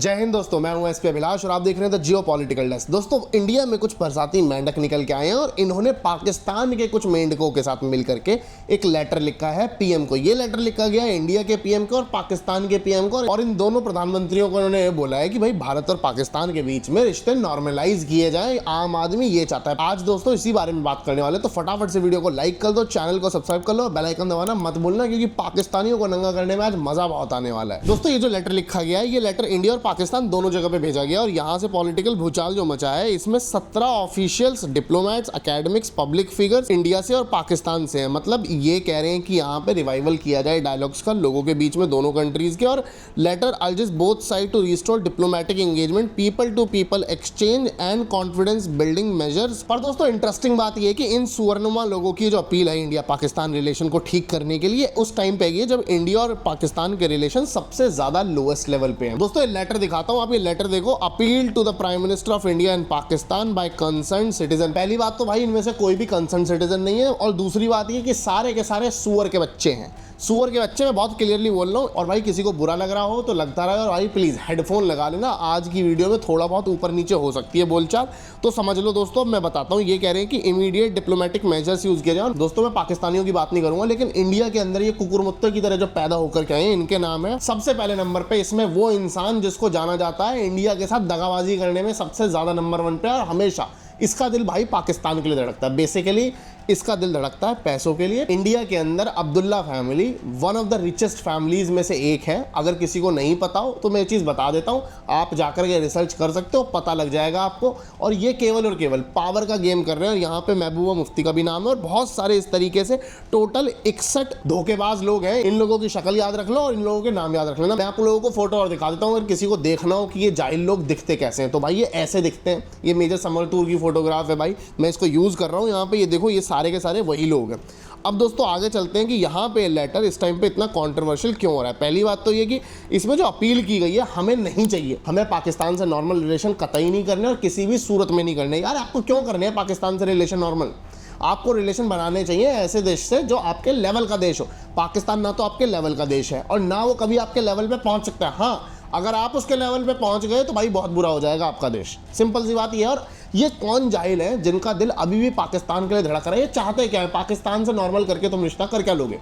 जय हिंद दोस्तों, मैं हूं एसपी अभिलाष और आप देख रहे हैं द जियो पॉलिटिकल डेस्क। दोस्तों, इंडिया में कुछ बरसाती मेंढक निकल के आए हैं और इन्होंने पाकिस्तान के कुछ मेंढकों के साथ मिलकर के एक लेटर लिखा है पीएम को। ये लेटर लिखा गया है इंडिया के पीएम को और पाकिस्तान के पीएम को, और इन दोनों प्रधानमंत्रियों को इन्होंने बोला है कि भाई भारत और पाकिस्तान के बीच में रिश्ते नॉर्मलाइज किए जाए। आम आदमी ये चाहता है। आज दोस्तों इसी बारे में बात करने वाले, तो फटाफट से वीडियो को लाइक कर दो, चैनल को सब्सक्राइब कर लो और बेल आइकन दबाना मत भूलना, क्योंकि पाकिस्तानियों को नंगा करने में आज मजा बहुत आने वाला है। दोस्तों, ये जो लेटर लिखा गया है, ये लेटर इंडिया और पाकिस्तान दोनों जगह पे भेजा गया और यहाँ से पॉलिटिकल भूचाल जो मचा है, इसमें 17 officials, diplomats, academics, public figures India से और पाकिस्तान से हैं। मतलब ये कह रहे हैं कि यहाँ पे रिवाइवल किया जाए डायलॉग्स का लोगों के बीच में, दोनों कंट्रीज के। और letter urges both side to restore diplomatic engagement, people to people exchange and confidence building measures. पर दोस्तों इंटरेस्टिंग बात ये है कि इन सुवर्णमा लोगों की जो अपील है इंडिया पाकिस्तान रिलेशन को ठीक करने के लिए, उस टाइम पे है जब इंडिया और पाकिस्तान के रिलेशन सबसे ज्यादा लोएस्ट लेवल पे हैं। दोस्तों, ये लेटर दिखाता हूँ, आप ये लेटर देखो। Appeal to the prime minister of India and Pakistan by concern citizen. पहली बात तो भाई इनमें से कोई भी कंसर्न सिटीजन नहीं है, और दूसरी बात ये कि सारे के सारे सुअर के बच्चे हैं। सुअर के बच्चे, मैं बहुत क्लियरली बोल रहा हूँ। और भाई किसी को बुरा लग रहा हो तो लगता रहे, और भाई प्लीज हेडफोन लगा लेना। आज की वीडियो में थोड़ा बहुत ऊपर नीचे हो सकती है बोलचाल, तो समझ लो दोस्तों। मैं बताता हूँ, ये कह रहे हैं कि इमीडिएट डिप्लोमेटिक मेजर्स यूज किए जाए। दोस्तों, मैं पाकिस्तानियों की बात नहीं करूंगा, लेकिन इंडिया के अंदर ये कुकुरमुत्ते की तरह जो पैदा होकर के आए हैं, इनके नाम है सबसे पहले नंबर पे इसमें वो इंसान जिसको जाना जाता है इंडिया के साथ दगाबाजी करने में सबसे ज्यादा नंबर 1 पे, और हमेशा इसका दिल भाई पाकिस्तान के लिए धड़कता है। बेसिकली इसका दिल धड़कता है पैसों के लिए। इंडिया के अंदर Abdullah family one of the richest families में से एक है। अगर किसी को नहीं पता हो तो मैं ये चीज़ बता देता हूँ, आप जाकर के रिसर्च कर सकते हो, पता लग जाएगा आपको। और ये केवल और केवल पावर का गेम कर रहे हैं, और यहाँ पे महबूबा मुफ्ती का भी नाम है और बहुत सारे इस तरीके से टोटल 61 धोखेबाज लोग हैं। इन लोगों की शक्ल याद रख लो और इन लोगों के नाम याद रख लेना। मैं आप लोगों को फोटो और दिखा देता हूँ, अगर किसी को देखना हो कि ये जाहिल लोग दिखते कैसे हैं, तो भाई ये ऐसे दिखते हैं। ये मेजर समर टूर की फोटोग्राफ है भाई, मैं इसको यूज़ कर रहा हूँ यहाँ पे। ये देखो, ये सारे के सारे वही लोग हैं। अब दोस्तों आगे चलते हैं कि यहाँ पे लेटर इस टाइम पे इतना कंट्रोवर्शियल क्यों हो रहा है। पहली बात तो ये कि इसमें जो अपील की गई है, हमें नहीं चाहिए, हमें पाकिस्तान से नॉर्मल रिलेशन कतई नहीं करने और किसी भी सूरत में नहीं करने। यार आपको क्यों करने हैं पाकिस्तान से रिलेशन नॉर्मल? आपको रिलेशन बनाने चाहिए ऐसे देश से जो आपके लेवल का देश हो। पाकिस्तान ना तो आपके लेवल का देश है और ना वो कभी आपके लेवल पे पहुंच सकता है। हाँ, अगर आप उसके लेवल पे पहुंच गए तो भाई बहुत बुरा हो जाएगा आपका देश। सिंपल सी बात ये है। और ये कौन जाहिल है जिनका दिल अभी भी पाकिस्तान के लिए धड़क रहा है? ये चाहते क्या है? पाकिस्तान से नॉर्मल करके तुम रिश्ता कर क्या लोगे?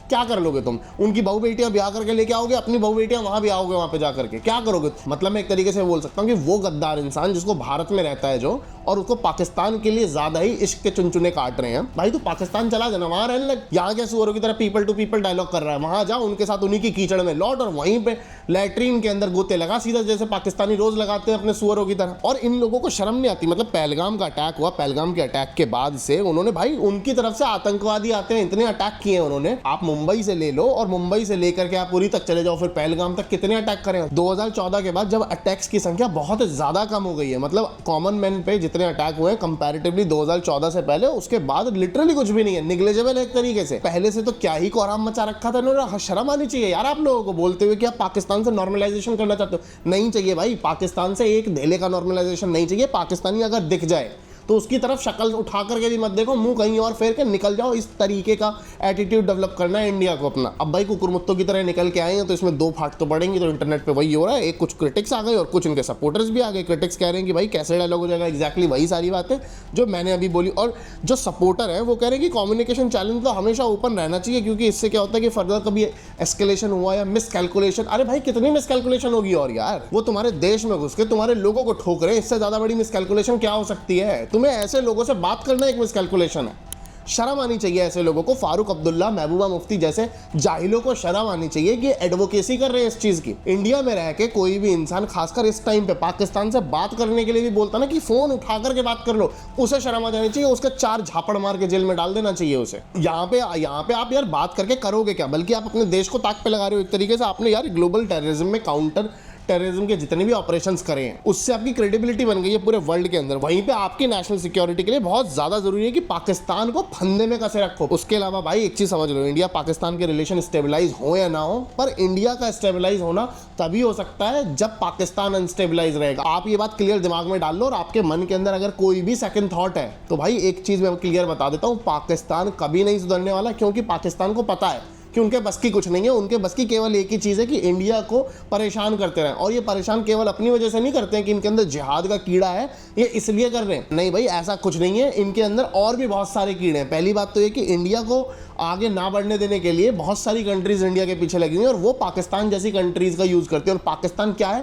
क्या कर लोगे तुम? उनकी बहू बेटियां ब्याह करके लेके आओगे, अपनी बहू बेटियां वहां भी आओगे, वहां पे जा करके क्या करोगे? मतलब मैं एक तरीके से बोल सकता हूँ कि वो गद्दार इंसान जिसको भारत में रहता है जो, और उसको पाकिस्तान के लिए ज्यादा ही इश्क के चुनचुने काट रहे हैं। भाई तू पाकिस्तान चला जाना, वहां रहने लग। यहाँ के सुअरों की तरह पीपल टू पीपल डायलॉग कर रहा है, वहां जाओ, उनके साथ उन्हीं की कीचड़ में लौट और वहीं पे लैट्रीन के अंदर गोते लगा सीधा, जैसे पाकिस्तानी रोज लगाते हैं अपने सुअरों की तरह। और इन लोगों को शर्म नहीं आती। मतलब पहलगाम का अटैक हुआ, पहलगाम के अटैक के बाद से उन्होंने भाई उनकी तरफ से आतंकवादी आते हैं, इतने अटैक किए उन्होंने। आप मुंबई से ले लो और मुंबई से लेकर के आप पुरी तक चले जाओ, फिर पहलगाम तक कितने अटैक करें। 2014 के बाद जब अटैक्स की संख्या बहुत ज्यादा कम हो गई है, मतलब कॉमन मैन पे जितने अटैक हुए कंपैरेटिवली 2014 से पहले, उसके बाद लिटरली कुछ भी नहीं है, निग्लेजेबल है एक तरीके से। पहले से तो क्या ही कोहराम मचा रखा था इन्होंने। शर्म आनी चाहिए यार आप लोगों को बोलते हुए कि आप पाकिस्तान से नॉर्मलाइजेशन करना चाहते हो। नहीं चाहिए भाई, पाकिस्तान से एक धेले का नॉर्मलाइजेशन नहीं चाहिए। पाकिस्तानी अगर दिख जाए तो उसकी तरफ शक्ल उठा करके भी मत देखो, मुंह कहीं और फेर के निकल जाओ। इस तरीके का एटीट्यूड डेवलप करना है इंडिया को अपना। अब भाई कुकुरमुत्तों की तरह निकल के आए हैं तो इसमें दो फाट तो पड़ेंगे। तो इंटरनेट पे वही हो रहा है, एक कुछ क्रिटिक्स आ गए और कुछ इनके सपोर्टर्स भी आ गए। क्रिटिक्स कह रहे हैं कि भाई कैसे डायलॉग हो जाएगा, एग्जैक्टली वही सारी बातें जो मैंने अभी बोली। और जो सपोर्टर है वो कह रहे हैं कि कम्युनिकेशन चैलेंज तो हमेशा ओपन रहना चाहिए, क्योंकि इससे क्या होता है कि फर्दर कभी एस्केलेशन हुआ या मिसकैलकुलेशन। अरे भाई कितनी मिसकैलकुलेशन होगी? और यार वो तुम्हारे देश में घुस के तुम्हारे लोगों को ठोक रहे हैं, इससे ज्यादा बड़ी मिसकैलकुलेशन क्या हो सकती है? तुम्हें ऐसे लोगों से बात करना एक मिसकैलकुलेशन है। शर्म आनी चाहिए ऐसे लोगों को। फारूक अब्दुल्ला, महबूबा मुफ्ती जैसे जाहिलों को शर्म आनी चाहिए कि एडवोकेसी कर रहे हैं इस चीज की। इंडिया में रह के कोई भी इंसान, खासकर इस टाइम पे पाकिस्तान से बात करने के लिए भी बोलता ना कि फोन उठा करके बात कर लो, उसे शर्म आ जानी चाहिए। उसके 4 झापड़ मार के जेल में डाल देना चाहिए उसे। यहाँ पे आप यार बात करके करोगे क्या? बल्कि आप अपने देश को ताक पे लगा रहे हो एक तरीके से। आपने यार ग्लोबल टेररिज्म में काउंटर टेररिज्म के जितने भी ऑपरेशंस करे हैं, उससे आपकी क्रेडिबिलिटी बन गई है पूरे वर्ल्ड के अंदर। वहीं पे आपकी नेशनल सिक्योरिटी के लिए बहुत ज्यादा जरूरी है कि पाकिस्तान को फंदे में कैसे रखो। उसके अलावा भाई एक चीज समझ लो, इंडिया पाकिस्तान के रिलेशन स्टेबलाइज हो या ना हो, पर इंडिया का स्टेबलाइज होना तभी हो सकता है जब पाकिस्तान अनस्टेबलाइज रहेगा। आप ये बात क्लियर दिमाग में डाल लो, और आपके मन के अंदर अगर कोई भी सेकंड थॉट है तो भाई एक चीज मैं क्लियर बता देता हूं, पाकिस्तान कभी नहीं सुधरने वाला। क्योंकि पाकिस्तान को पता है कि उनके बस की कुछ नहीं है। उनके बस की केवल एक ही चीज़ है कि इंडिया को परेशान करते रहें, और ये परेशान केवल अपनी वजह से नहीं करते हैं कि इनके अंदर जिहाद का कीड़ा है, ये इसलिए कर रहे हैं। नहीं भाई, ऐसा कुछ नहीं है, इनके अंदर और भी बहुत सारे कीड़े हैं। पहली बात तो ये कि इंडिया को आगे ना बढ़ने देने के लिए बहुत सारी कंट्रीज इंडिया के पीछे लगी हुई हैं, और वो पाकिस्तान जैसी कंट्रीज का यूज करती है। और पाकिस्तान क्या है?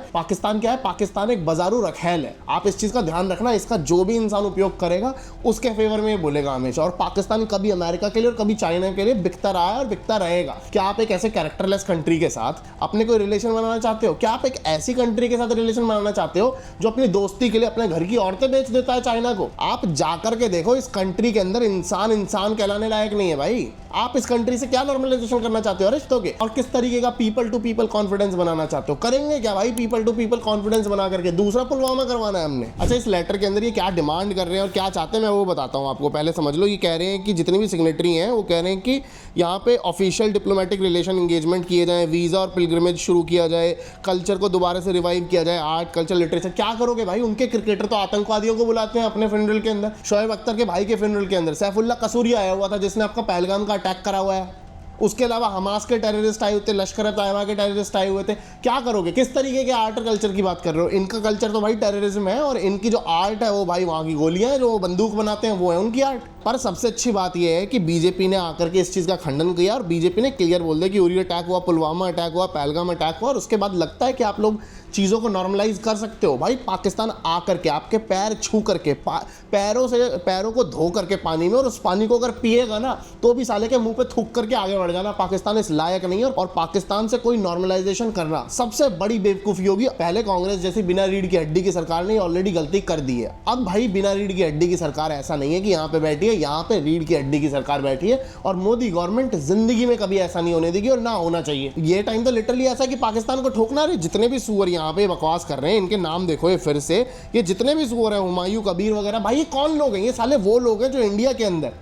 पाकिस्तान एक बाजारू रखेल है। आप इस चीज का ध्यान रखना, इसका जो भी इंसान उपयोग करेगा उसके फेवर में बोलेगा हमेशा। और पाकिस्तान कभी अमेरिका के लिए और कभी चाइना के लिए बिकता रहा है और बिकता रहेगा। क्या आप एक ऐसे कैरेक्टरलेस कंट्री के साथ अपने कोई रिलेशन बनाना चाहते हो? क्या आप एक ऐसी कंट्री के साथ रिलेशन बनाना चाहते हो जो अपनी दोस्ती के लिए अपने घर की औरतें बेच देता है चाइना को? आप जाकर के देखो, इस कंट्री के अंदर इंसान कहलाने लायक नहीं है भाई। आप इस कंट्री से क्या नॉर्मलाइजेशन करना चाहते हो रिश्तों के, और किस तरीके का पीपल टू पीपल कॉन्फिडेंस बनाना चाहते हो? करेंगे क्या भाई पीपल टू पीपल कॉन्फिडेंस बना करके? दूसरा पुलवामा करवाना है हमने। अच्छा, इस लेटर के अंदर ये क्या डिमांड कर रहे हैं और क्या चाहते हैं मैं वो बताता हूँ आपको। पहले समझ लो, ये कह रहे हैं कि जितनी भी सिग्नेटरी हैं वो कह रहे हैं कि यहाँ पे ऑफिशियल डिप्लोमेटिक रिलेशन एंगेजमेंट किए जाए, वीज़ा और पिलग्रिमेज शुरू किया जाए, कल्चर को दोबारा से रिवाइव किया जाए, आर्ट कल्चर लिटरेचर। क्या करोगे भाई? उनके क्रिकेटर तो आतंकवादियों को बुलाते हैं अपने फ्यूनरल के अंदर। शोएब अख्तर के भाई के फ्यूनरल के अंदर सैफुल्ला कसूरी आया हुआ था जिसने आपका पहलगाम का अटैक करा हुआ है। उसके अलावा हमास के टेररिस्ट आए हुए थे, लश्कर तैयबा के टेररिस्ट आए हुए थे। क्या करोगे? किस तरीके के आर्ट और कल्चर की बात कर रहे हो? इनका कल्चर तो भाई टेररिज्म है, और इनकी जो आर्ट है वो भाई वहाँ की गोलियां हैं, जो बंदूक बनाते हैं वो है उनकी आर्ट। पर सबसे अच्छी बात यह है कि बीजेपी ने आकर के इस चीज़ का खंडन किया, और बीजेपी ने क्लियर बोल दिया कि उरी अटैक हुआ, पुलवामा अटैक हुआ, पहलगाम अटैक हुआ, और उसके बाद लगता है कि आप लोग चीज़ों को नॉर्मलाइज कर सकते हो। भाई पाकिस्तान आकर के आपके पैर छू करके, पैरों को धो करके पानी में, और उस पानी को अगर पिएगा ना तो भी साले के मुंह पे थूक करके आगे बढ़ जाना। पाकिस्तान इस लायक नहीं है, और पाकिस्तान से कोई नॉर्मलाइजेशन करना सबसे बड़ी बेवकूफ़ी होगी। पहले कांग्रेस जैसी बिना रीढ़ की हड्डी की सरकार ने ऑलरेडी गलती कर दी है। अब भाई बिना रीढ़ की हड्डी की सरकार ऐसा नहीं है कि यहाँ पे बैठी है, यहाँ पे रीढ़ की हड्डी की सरकार बैठी है, और मोदी गवर्नमेंट जिंदगी में कभी ऐसा नहीं होने देगी और ना होना चाहिए। ये टाइम तो लिटरली ऐसा कि पाकिस्तान को ठोकना है। जितने भी सुअर यहाँ पे बकवास कर रहे हैं, इनके नाम देखो ये फिर से, ये जितने भी सुअर हैं, हुमायूं कबीर वगैरह, भाई ये कौन लोग हैं? ये साले वो लोग हैं जो इंडिया के अंदर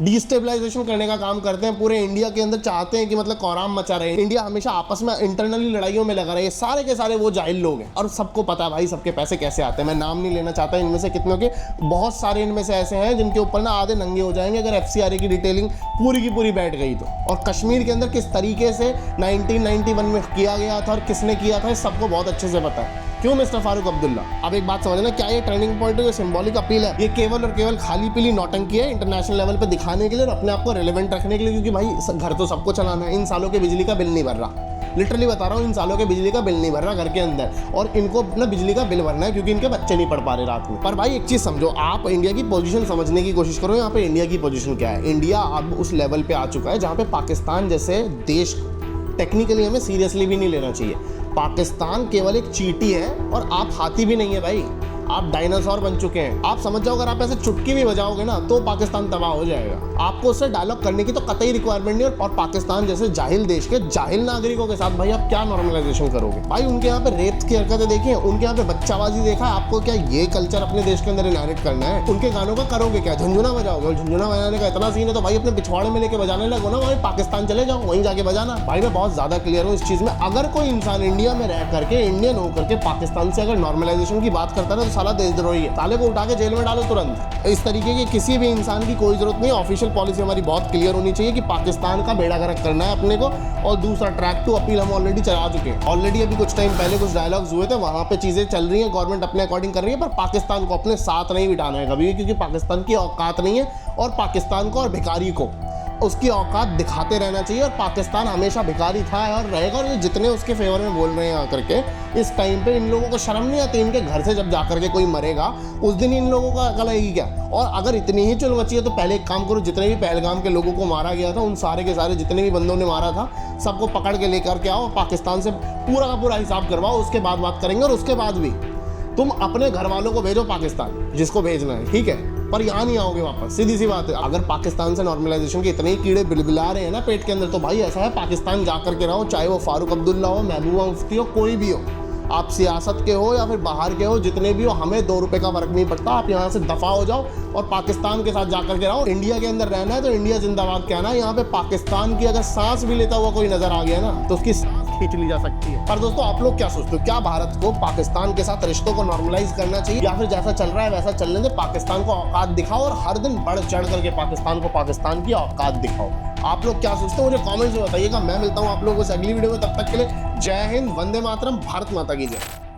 डिस्टेबलाइजेशन करने का काम करते हैं। पूरे इंडिया के अंदर चाहते हैं कि मतलब कोराम मचा रहे, इंडिया हमेशा आपस में इंटरनली लड़ाइयों में लगा रहे। ये सारे के सारे वो जाहिल लोग हैं, और सबको पता है भाई सबके पैसे कैसे आते हैं। मैं नाम नहीं लेना चाहता इनमें से कितनों के, बहुत सारे इनमें से ऐसे हैं जिनके ऊपर ना आधे नंगे हो जाएंगे अगर FCRA की डिटेलिंग पूरी की पूरी बैठ गई तो। और कश्मीर के अंदर किस तरीके से 1991 में किया गया था और किसने किया था, सबको बहुत अच्छे से पता है। क्यों मिस्टर फारूक अब्दुल्ला? अब एक बात समझना, क्या ये टर्निंग पॉइंट है, ये सिंबॉलिक अपील है? ये केवल और केवल खाली पीली नौटंकी है इंटरनेशनल लेवल पे दिखाने के लिए और अपने आप को रेलेवेंट रखने के लिए, क्योंकि भाई घर तो सबको चलाना है। इन सालों के बिजली का बिल नहीं भर रहा, लिटरली बता रहा हूँ, इन सालों के बिजली का बिल नहीं भर रहा घर के अंदर, और इनको अपना बिजली का बिल भरना है क्योंकि इनके बच्चे नहीं पढ़ पा रहे रात में। पर भाई एक चीज़ समझो, आप इंडिया की पोजीशन समझने की कोशिश करो। यहाँ पे इंडिया की पोजीशन क्या है? इंडिया अब उस लेवल पे आ चुका है जहाँ पे पाकिस्तान जैसे देश टेक्निकली हमें सीरियसली भी नहीं लेना चाहिए। पाकिस्तान केवल एक चींटी है, और आप हाथी भी नहीं है भाई, आप डायनासोर बन चुके हैं। आप समझ जाओ, अगर आप ऐसे चुटकी भी बजाओगे ना तो पाकिस्तान तबाह हो जाएगा। आपको उससे डायलॉग करने की तो कतई रिक्वायरमेंट नहीं है। और पाकिस्तान जैसे जाहिल देश के जाहिल नागरिकों के साथ भाई आप क्या नॉर्मलाइजेशन करोगे? भाई उनके यहाँ पे रेप की हरकतें देखी, उनके यहाँ पे बच्चाबाजी देखा, आपको क्या ये कल्चर अपने देश के अंदर इनहेरिट करना है? उनके गानों का करोगे क्या? झुंझुना बजाओगे? और झुंझुना बजाने का इतना सीन है तो भाई अपने पिछवाड़े में लेके बजाने लगो ना, भाई पाकिस्तान चले जाओ, वहीं जाके बजाना। भाई मैं बहुत ज्यादा क्लियर हूँ इस चीज में। अगर कोई इंसान इंडिया में रह करके, इंडियन होकर के पाकिस्तान से अगर नॉर्मलाइजेशन की बात करता है तो साला देशद्रोही है। साले को उठा के जेल में डालो तुरंत। इस तरीके के किसी भी इंसान की कोई जरूरत नहीं। ऑफिशियल पॉलिसी हमारी बहुत क्लियर होनी चाहिए कि पाकिस्तान का बेड़ा गर्क करना है अपने को। और दूसरा ट्रैक टू अपील हम ऑलरेडी चला चुके हैं। ऑलरेडी अभी कुछ टाइम पहले कुछ डायलॉग्स हुए थे, वहां पे चीजें चल रही हैं, गवर्नमेंट अपने अकॉर्डिंग कर रही है, पर पाकिस्तान को अपने साथ नहीं बिठाना है कभी भी, क्योंकि पाकिस्तान की औकात नहीं है। और पाकिस्तान को और भिखारी को उसकी औकात दिखाते रहना चाहिए। और पाकिस्तान हमेशा भिखारी था और रहेगा। और जितने उसके फेवर में बोल रहे हैं आकर के इस टाइम पे, इन लोगों को शर्म नहीं आती? इनके घर से जब जाकर के कोई मरेगा उस दिन इन लोगों का अकल आएगी क्या? और अगर इतनी ही चुल मची है तो पहले एक काम करो, जितने भी पहलगाम के लोगों को मारा गया था उन सारे के सारे जितने भी बंदों ने मारा था सबको पकड़ के लेकर के आओ, पाकिस्तान से पूरा का पूरा हिसाब करवाओ, उसके बाद बात करेंगे। और उसके बाद भी तुम अपने घर वालों को भेजो पाकिस्तान, जिसको भेजना है, ठीक है, पर यहाँ नहीं आओगे वापस। सीधी सी बात है। अगर पाकिस्तान से नॉर्मलाइजेशन के इतने ही कीड़े बिलबिला रहे हैं ना पेट के अंदर, तो भाई ऐसा है, पाकिस्तान जाकर के रहो, चाहे वो फारूक अब्दुल्ला हो, महबूबा मुफ्ती हो, कोई भी हो, आप सियासत के हो या फिर बाहर के हो, जितने भी हो, हमें 2 रुपए का फर्क नहीं पड़ता। आप यहाँ से दफा हो जाओ और पाकिस्तान के साथ जाकर के रहो। इंडिया के अंदर रहना है तो इंडिया जिंदाबाद कहना है। यहाँ पे पाकिस्तान की अगर सांस भी लेता हुआ कोई नजर आ गया ना तो उसकी सांस खींच ली जा सकती है। पर दोस्तों आप लोग क्या सोचते हो, क्या भारत को पाकिस्तान के साथ रिश्तों को नॉर्मलाइज करना चाहिए, या फिर जैसा चल रहा है वैसा चलने दे, पाकिस्तान को औकात दिखाओ और हर दिन बढ़ चढ़ करके पाकिस्तान को पाकिस्तान की औकात दिखाओ? आप लोग क्या सोचते हो मुझे कमेंट्स में बताइएगा। मैं मिलता हूं आप लोगों से अगली वीडियो में, तब तक के लिए जय हिंद, वंदे मातरम, भारत माता की जय।